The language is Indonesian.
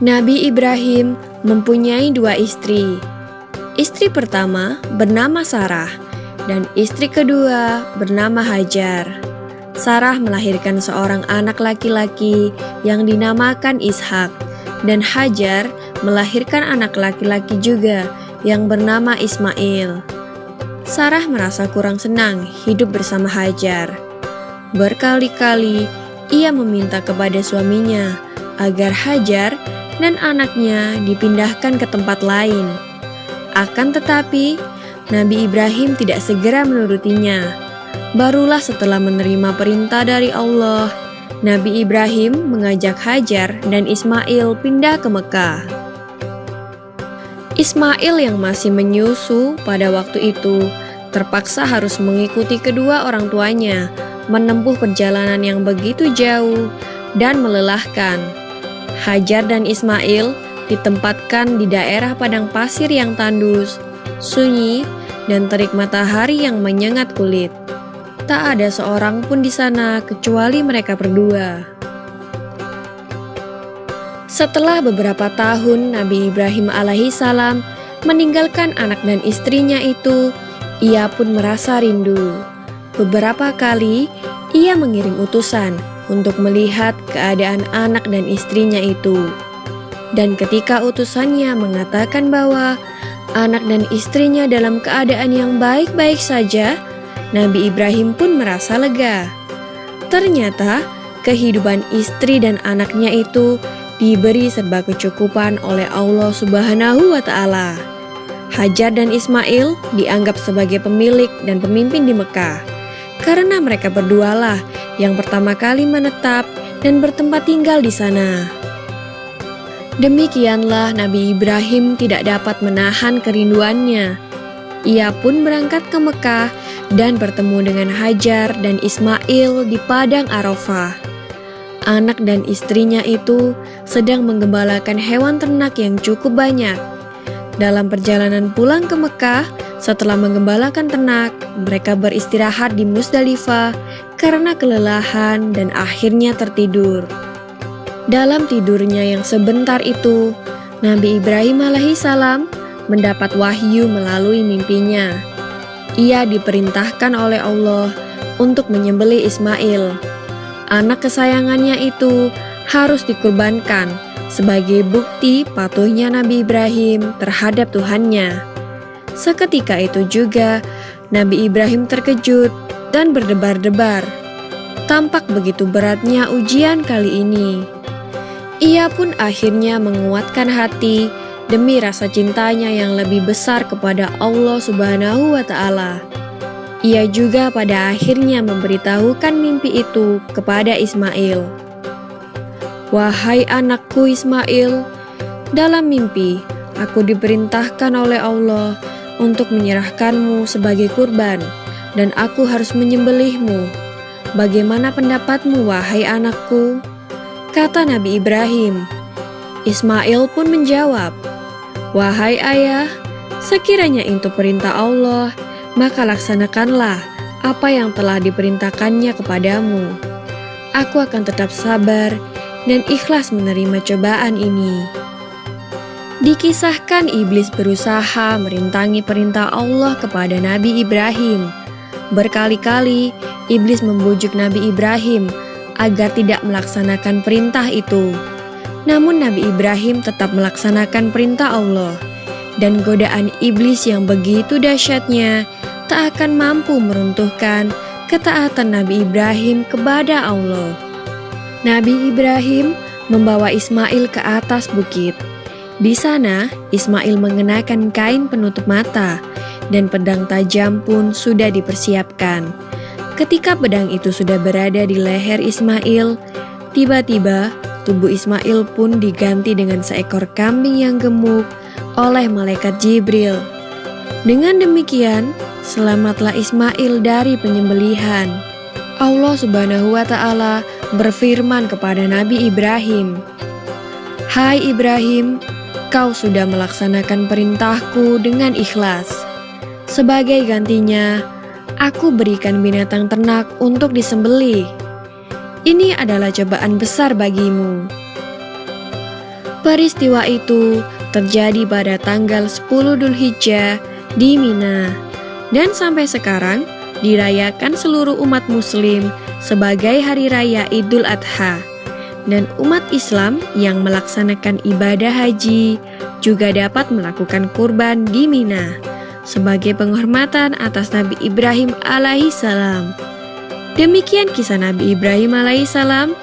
Nabi Ibrahim mempunyai dua istri. Istri pertama bernama Sarah dan istri kedua bernama Hajar. Sarah melahirkan seorang anak laki-laki yang dinamakan Ishak, dan Hajar melahirkan anak laki-laki juga yang bernama Ismail. Sarah merasa kurang senang hidup bersama Hajar. Berkali-kali ia meminta kepada suaminya agar Hajar dan anaknya dipindahkan ke tempat lain. Akan tetapi, Nabi Ibrahim tidak segera menurutinya. Barulah setelah menerima perintah dari Allah, Nabi Ibrahim mengajak Hajar dan Ismail pindah ke Mekah. Ismail yang masih menyusu pada waktu itu terpaksa harus mengikuti kedua orang tuanya menempuh perjalanan yang begitu jauh dan melelahkan. Hajar dan Ismail ditempatkan di daerah padang pasir yang tandus, sunyi, dan terik matahari yang menyengat kulit. Tak ada seorang pun di sana kecuali mereka berdua. Setelah beberapa tahun Nabi Ibrahim alaihissalam meninggalkan anak dan istrinya itu, ia pun merasa rindu. Beberapa kali ia mengirim utusan untuk melihat keadaan anak dan istrinya itu. Dan ketika utusannya mengatakan bahwa anak dan istrinya dalam keadaan yang baik-baik saja, Nabi Ibrahim pun merasa lega. Ternyata kehidupan istri dan anaknya itu diberi serba kecukupan oleh Allah Subhanahu wa Ta'ala. Hajar dan Ismail dianggap sebagai pemilik dan pemimpin di Mekah, karena mereka berdualah yang pertama kali menetap dan bertempat tinggal di sana. Demikianlah Nabi Ibrahim tidak dapat menahan kerinduannya. Ia pun berangkat ke Mekah dan bertemu dengan Hajar dan Ismail di padang Arafah. Anak dan istrinya itu sedang menggembalakan hewan ternak yang cukup banyak. Dalam perjalanan pulang ke Mekah, setelah menggembalakan ternak, mereka beristirahat di Musdalifah karena kelelahan dan akhirnya tertidur. Dalam tidurnya yang sebentar itu, Nabi Ibrahim alaihissalam mendapat wahyu melalui mimpinya. Ia diperintahkan oleh Allah untuk menyembelih Ismail. Anak kesayangannya itu harus dikurbankan sebagai bukti patuhnya Nabi Ibrahim terhadap Tuhannya. Seketika itu juga, Nabi Ibrahim terkejut dan berdebar-debar. Tampak begitu beratnya ujian kali ini. Ia pun akhirnya menguatkan hati demi rasa cintanya yang lebih besar kepada Allah Subhanahu wa Ta'ala. Ia juga pada akhirnya memberitahukan mimpi itu kepada Ismail. "Wahai anakku Ismail, dalam mimpi aku diperintahkan oleh Allah untuk menyerahkanmu sebagai kurban, dan aku harus menyembelihmu. Bagaimana pendapatmu, wahai anakku?" Kata Nabi Ibrahim. Ismail pun menjawab, "Wahai ayah, sekiranya itu perintah Allah, maka laksanakanlah apa yang telah diperintahkannya kepadamu. Aku akan tetap sabar dan ikhlas menerima cobaan ini." Dikisahkan iblis berusaha merintangi perintah Allah kepada Nabi Ibrahim. Berkali-kali iblis membujuk Nabi Ibrahim agar tidak melaksanakan perintah itu. Namun Nabi Ibrahim tetap melaksanakan perintah Allah, dan godaan iblis yang begitu dahsyatnya tak akan mampu meruntuhkan ketaatan Nabi Ibrahim kepada Allah. Nabi Ibrahim membawa Ismail ke atas bukit. Di sana, Ismail mengenakan kain penutup mata, dan pedang tajam pun sudah dipersiapkan. Ketika pedang itu sudah berada di leher Ismail, tiba-tiba tubuh Ismail pun diganti dengan seekor kambing yang gemuk oleh malaikat Jibril. Dengan demikian, selamatlah Ismail dari penyembelihan. Allah Subhanahu wa Ta'ala berfirman kepada Nabi Ibrahim, "Hai Ibrahim, kau sudah melaksanakan perintahku dengan ikhlas. Sebagai gantinya, aku berikan binatang ternak untuk disembelih. Ini adalah cobaan besar bagimu." Peristiwa itu terjadi pada tanggal 10 Dzulhijjah di Mina, dan sampai sekarang dirayakan seluruh umat muslim sebagai hari raya Idul Adha. Dan umat Islam yang melaksanakan ibadah haji juga dapat melakukan kurban di Mina sebagai penghormatan atas Nabi Ibrahim alaihissalam. Demikian kisah Nabi Ibrahim alaihissalam.